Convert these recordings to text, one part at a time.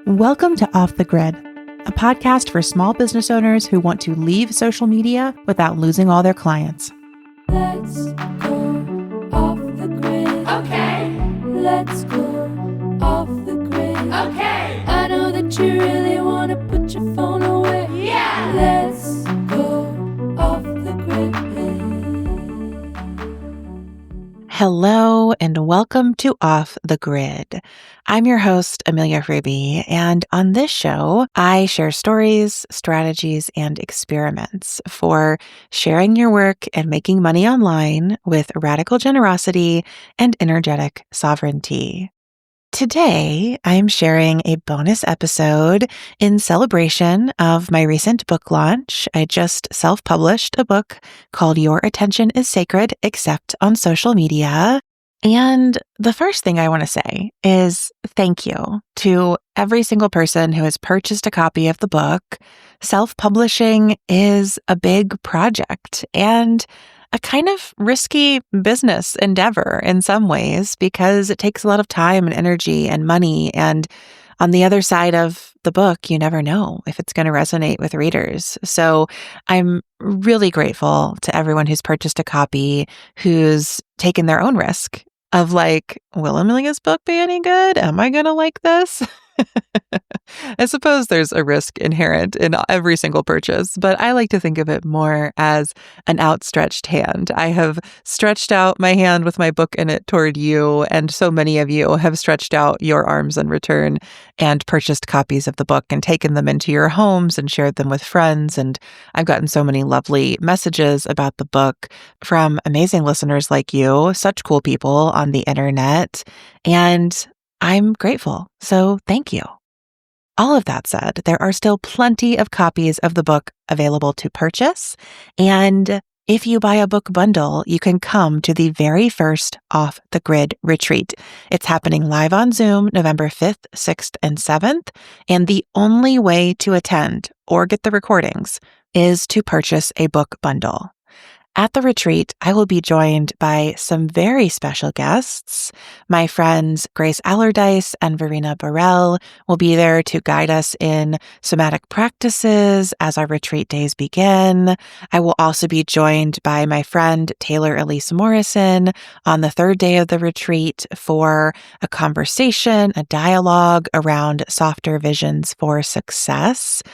Welcome to Off the Grid, a podcast for small business owners who want to leave social media without losing all their clients. Let's go off the grid. Okay. Let's go off the grid. Okay. I know that you really want to put your phone away. Yeah. Let's go off the grid. Hello and welcome to Off the Grid. I'm your host, Amelia Ruby, and on this show, I share stories, strategies, and experiments for sharing your work and making money online with radical generosity and energetic sovereignty. Today, I'm sharing a bonus episode in celebration of my recent book launch. I just self-published a book called Your Attention is Sacred, Except on Social Media. And the first thing I want to say is thank you to every single person who has purchased a copy of the book. Self-publishing is a big project and a kind of risky business endeavor in some ways because it takes a lot of time and energy and money. And on the other side of the book, you never know if it's going to resonate with readers. So I'm really grateful to everyone who's purchased a copy, who's taken their own risk of like, will Amelia's book be any good? Am I going to like this? I suppose there's a risk inherent in every single purchase, but I like to think of it more as an outstretched hand. I have stretched out my hand with my book in it toward you, and so many of you have stretched out your arms in return and purchased copies of the book and taken them into your homes and shared them with friends. And I've gotten so many lovely messages about the book from amazing listeners like you, such cool people on the internet, and I'm grateful. So thank you. All of that said, there are still plenty of copies of the book available to purchase. And if you buy a book bundle, you can come to the very first Off the Grid retreat. It's happening live on Zoom November 5th, 6th, and 7th. And the only way to attend or get the recordings is to purchase a book bundle. At the retreat, I will be joined by some very special guests. My friends Grace Allardyce and Verena Burrell will be there to guide us in somatic practices as our retreat days begin. I will also be joined by my friend Taylor Elise Morrison on the third day of the retreat for a conversation, a dialogue around softer visions for success.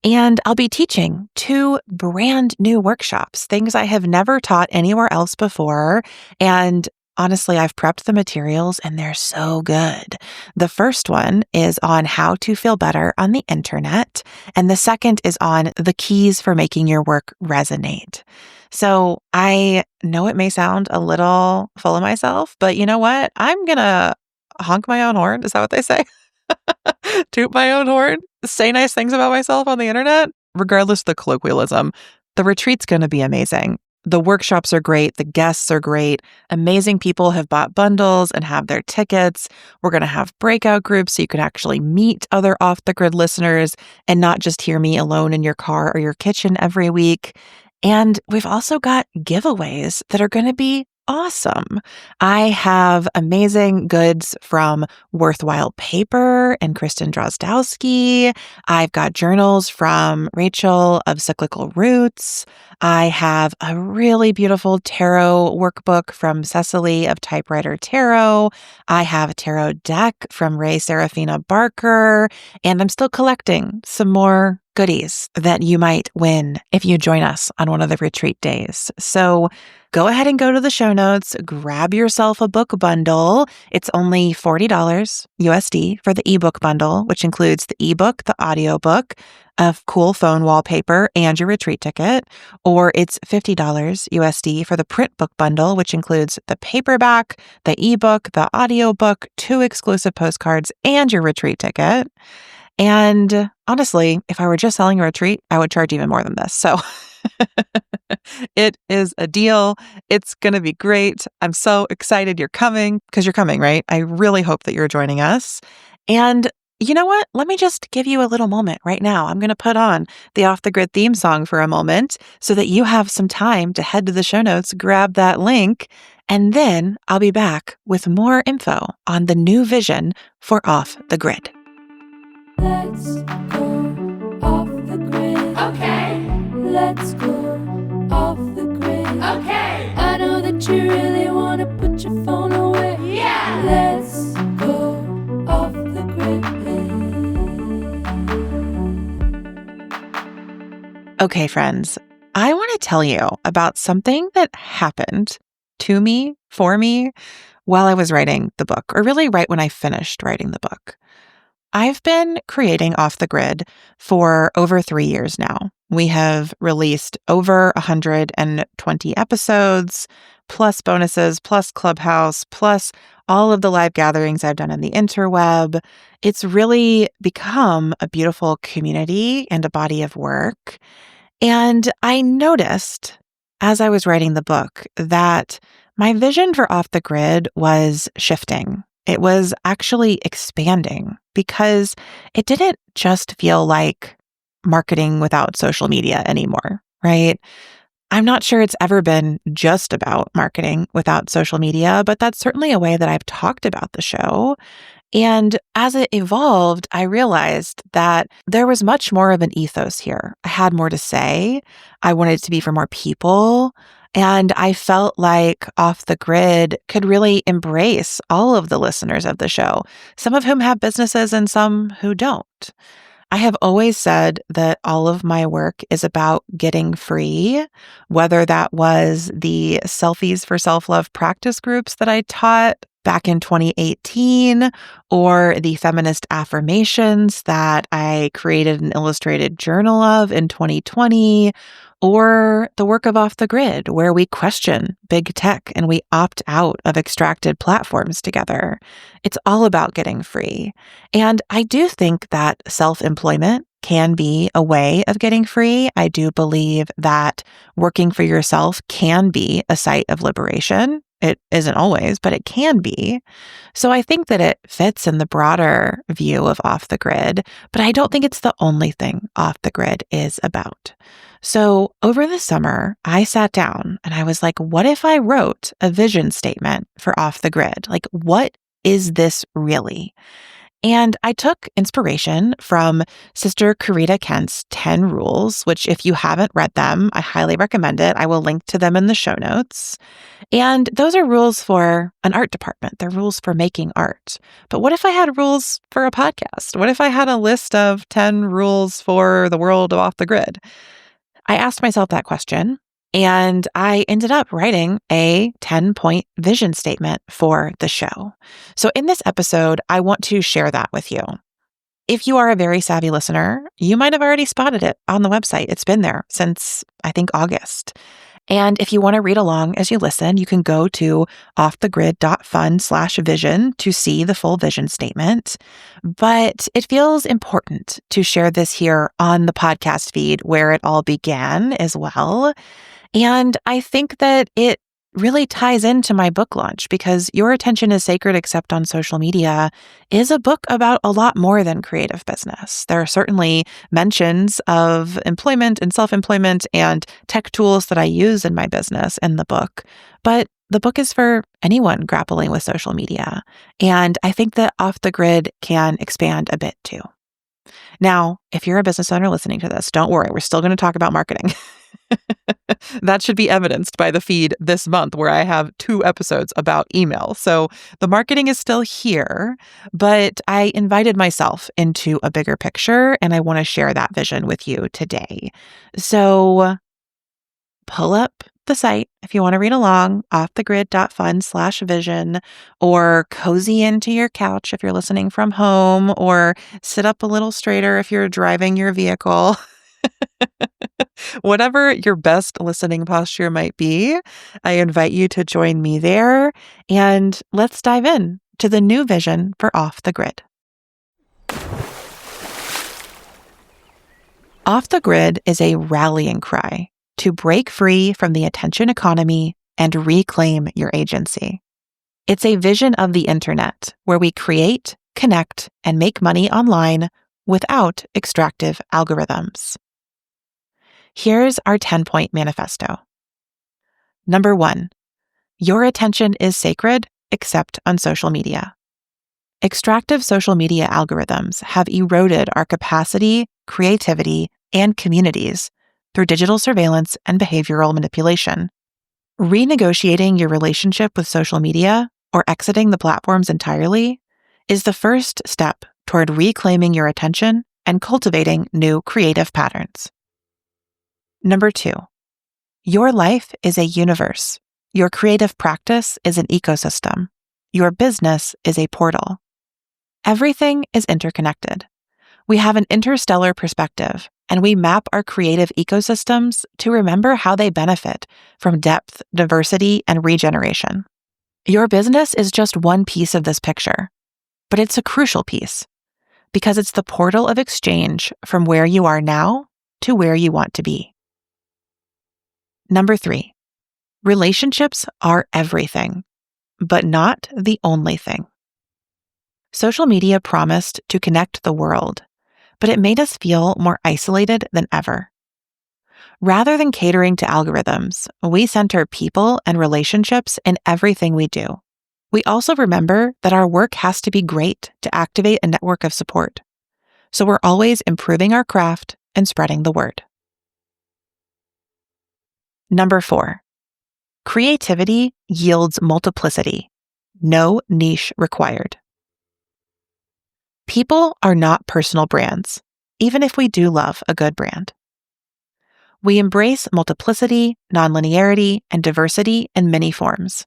And I'll be teaching 2 brand new workshops, things I have never taught anywhere else before. And honestly, I've prepped the materials and they're so good. The first one is on how to feel better on the internet. And the second is on the keys for making your work resonate. So I know it may sound a little full of myself, but you know what? I'm going to honk my own horn. Is that what they say? Toot my own horn, say nice things about myself on the internet, regardless of the colloquialism. The retreat's going to be amazing. The workshops are great. The guests are great. Amazing people have bought bundles and have their tickets. We're going to have breakout groups so you can actually meet other off-the-grid listeners and not just hear me alone in your car or your kitchen every week. And we've also got giveaways that are going to be awesome. I have amazing goods from Worthwhile Paper and Kristen Drozdowski. I've got journals from Rachel of Cyclical Roots. I have a really beautiful tarot workbook from Cecily of Typewriter Tarot. I have a tarot deck from Ray Serafina Barker, and I'm still collecting some more goodies that you might win if you join us on one of the retreat days. So go ahead and go to the show notes, grab yourself a book bundle. It's only $40 USD for the ebook bundle, which includes the ebook, the audiobook, a cool phone wallpaper, and your retreat ticket. Or it's $50 USD for the print book bundle, which includes the paperback, the ebook, the audiobook, 2 exclusive postcards, and your retreat ticket. And honestly, if I were just selling a retreat, I would charge even more than this. So it is a deal. It's going to be great. I'm so excited you're coming because you're coming, right? I really hope that you're joining us. And you know what? Let me just give you a little moment right now. I'm going to put on the Off the Grid theme song for a moment so that you have some time to head to the show notes, grab that link, and then I'll be back with more info on the new vision for Off the Grid. Let's go off the grid. Okay. Let's go off the grid. Okay. I know that you really want to put your phone away. Yeah. Let's go off the grid. Okay, friends, I want to tell you about something that happened to me, for me, while I was writing the book, or really right when I finished writing the book. I've been creating Off the Grid for over 3 years now. We have released over 120 episodes, plus bonuses, plus Clubhouse, plus all of the live gatherings I've done on the interweb. It's really become a beautiful community and a body of work. And I noticed as I was writing the book that my vision for Off the Grid was shifting. It was actually expanding because it didn't just feel like marketing without social media anymore, right? I'm not sure it's ever been just about marketing without social media, but that's certainly a way that I've talked about the show. And as it evolved, I realized that there was much more of an ethos here. I had more to say. I wanted it to be for more people. And I felt like Off the Grid could really embrace all of the listeners of the show, some of whom have businesses and some who don't. I have always said that all of my work is about getting free, whether that was the Selfies for Self-Love practice groups that I taught back in 2018, or the feminist affirmations that I created an illustrated journal of in 2020, or the work of Off the Grid, where we question big tech and we opt out of extracted platforms together. It's all about getting free. And I do think that self-employment can be a way of getting free. I do believe that working for yourself can be a site of liberation. It isn't always, but it can be. So I think that it fits in the broader view of Off the Grid, but I don't think it's the only thing Off the Grid is about. So over the summer, I sat down and I was like, what if I wrote a vision statement for Off the Grid? Like, what is this really? And I took inspiration from Sister Karita Kent's 10 rules, which if you haven't read them, I highly recommend it. I will link to them in the show notes. And those are rules for an art department. They're rules for making art. But what if I had rules for a podcast? What if I had a list of 10 rules for the world of Off the Grid? I asked myself that question, and I ended up writing a 10-point vision statement for the show. So in this episode, I want to share that with you. If you are a very savvy listener, you might have already spotted it on the website. It's been there since, I think, August. And if you want to read along as you listen, you can go to offthegrid.fun/vision to see the full vision statement. But it feels important to share this here on the podcast feed where it all began as well. And I think that it really ties into my book launch because Your Attention is Sacred Except on Social Media is a book about a lot more than creative business. There are certainly mentions of employment and self-employment and tech tools that I use in my business in the book, but the book is for anyone grappling with social media. And I think that Off the Grid can expand a bit too. Now, if you're a business owner listening to this, don't worry, we're still going to talk about marketing. That should be evidenced by the feed this month where I have 2 episodes about email. So the marketing is still here, but I invited myself into a bigger picture and I want to share that vision with you today. So pull up the site if you want to read along, offthegrid.fun/vision, or cozy into your couch if you're listening from home, or sit up a little straighter if you're driving your vehicle. Whatever your best listening posture might be, I invite you to join me there, and let's dive in to the new vision for Off the Grid. Off the Grid is a rallying cry to break free from the attention economy and reclaim your agency. It's a vision of the internet where we create, connect, and make money online without extractive algorithms. Here's our 10-point manifesto. Number 1, your attention is sacred except on social media. Extractive social media algorithms have eroded our capacity, creativity, and communities through digital surveillance and behavioral manipulation. Renegotiating your relationship with social media or exiting the platforms entirely is the first step toward reclaiming your attention and cultivating new creative patterns. Number 2, your life is a universe. Your creative practice is an ecosystem. Your business is a portal. Everything is interconnected. We have an interstellar perspective, and we map our creative ecosystems to remember how they benefit from depth, diversity, and regeneration. Your business is just one piece of this picture, but it's a crucial piece because it's the portal of exchange from where you are now to where you want to be. Number 3, relationships are everything, but not the only thing. Social media promised to connect the world, but it made us feel more isolated than ever. Rather than catering to algorithms, we center people and relationships in everything we do. We also remember that our work has to be great to activate a network of support. So we're always improving our craft and spreading the word. Number 4, creativity yields multiplicity. No niche required. People are not personal brands, even if we do love a good brand. We embrace multiplicity, nonlinearity, and diversity in many forms.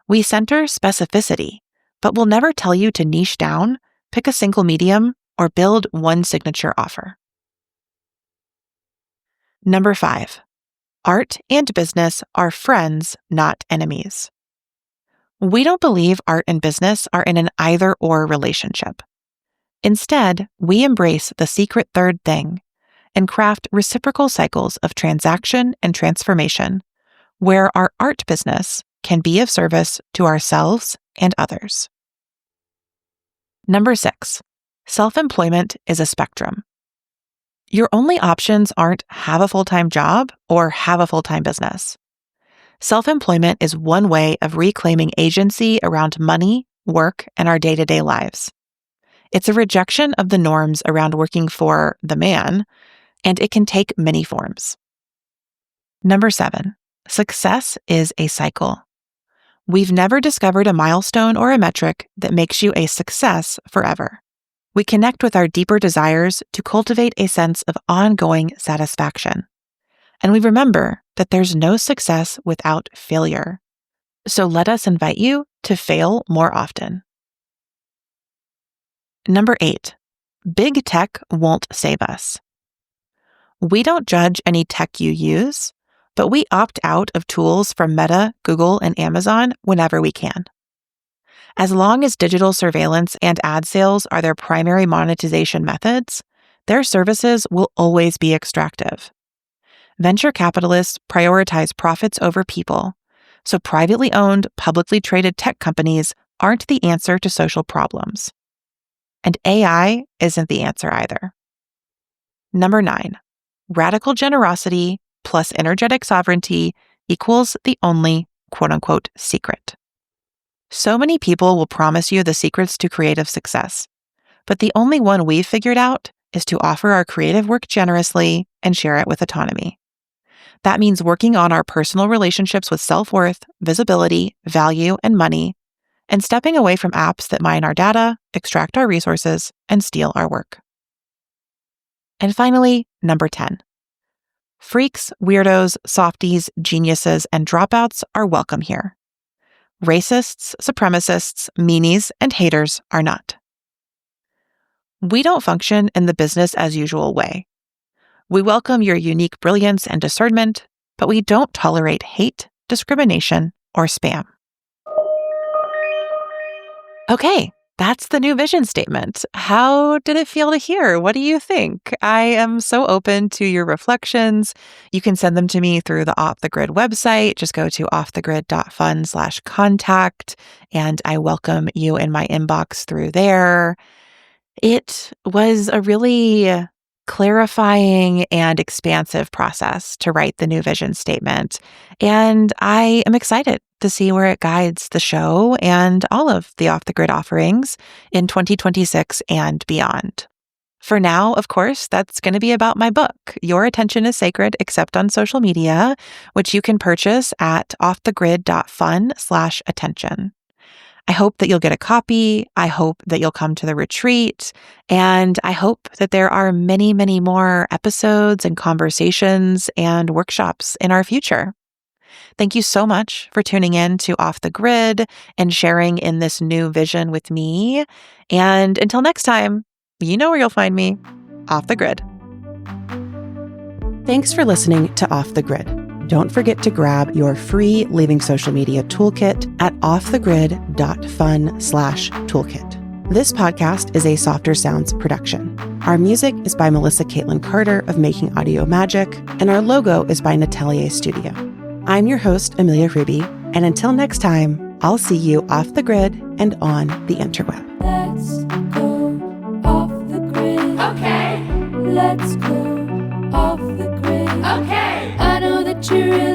We center specificity, but will never tell you to niche down, pick a single medium, or build one signature offer. Number 5, art and business are friends, not enemies. We don't believe art and business are in an either-or relationship. Instead, we embrace the secret third thing and craft reciprocal cycles of transaction and transformation, where our art business can be of service to ourselves and others. Number 6, self-employment is a spectrum. Your only options aren't have a full-time job or have a full-time business. Self-employment is one way of reclaiming agency around money, work, and our day-to-day lives. It's a rejection of the norms around working for the man, and it can take many forms. Number 7, success is a cycle. We've never discovered a milestone or a metric that makes you a success forever. We connect with our deeper desires to cultivate a sense of ongoing satisfaction. And we remember that there's no success without failure. So let us invite you to fail more often. Number 8, big tech won't save us. We don't judge any tech you use, but we opt out of tools from Meta, Google, and Amazon whenever we can. As long as digital surveillance and ad sales are their primary monetization methods, their services will always be extractive. Venture capitalists prioritize profits over people, so privately owned, publicly traded tech companies aren't the answer to social problems. And AI isn't the answer either. Number 9, radical generosity plus energetic sovereignty equals the only quote-unquote secret. So many people will promise you the secrets to creative success, but the only one we've figured out is to offer our creative work generously and share it with autonomy. That means working on our personal relationships with self-worth, visibility, value, and money, and stepping away from apps that mine our data, extract our resources, and steal our work. And finally, number 10. Freaks, weirdos, softies, geniuses, and dropouts are welcome here. Racists, supremacists, meanies, and haters are not. We don't function in the business as usual way. We welcome your unique brilliance and discernment, but we don't tolerate hate, discrimination, or spam. Okay, that's the new vision statement. How did it feel to hear? What do you think? I am so open to your reflections. You can send them to me through the Off the Grid website. Just go to offthegrid.fun/contact, and I welcome you in my inbox through there. It was a really clarifying and expansive process to write the new vision statement, and I am excited to see where it guides the show and all of the Off the Grid offerings in 2026 and beyond. For now, of course, that's going to be about my book, Your Attention is Sacred Except on Social Media, which you can purchase at offthegrid.fun/attention. I hope that you'll get a copy. I hope that you'll come to the retreat. And I hope that there are many, many more episodes and conversations and workshops in our future. Thank you so much for tuning in to Off the Grid and sharing in this new vision with me. And until next time, you know where you'll find me, off the grid. Thanks for listening to Off the Grid. Don't forget to grab your free Leaving Social Media toolkit at offthegrid.fun/toolkit. This podcast is a Softer Sounds production. Our music is by Melissa Caitlin Carter of Making Audio Magic, and our logo is by Natelier Studio. I'm your host, Amelia Ruby, and until next time, I'll see you off the grid and on the interweb. Let's go off the grid. Okay. Let's go off the grid. Okay. I know that you really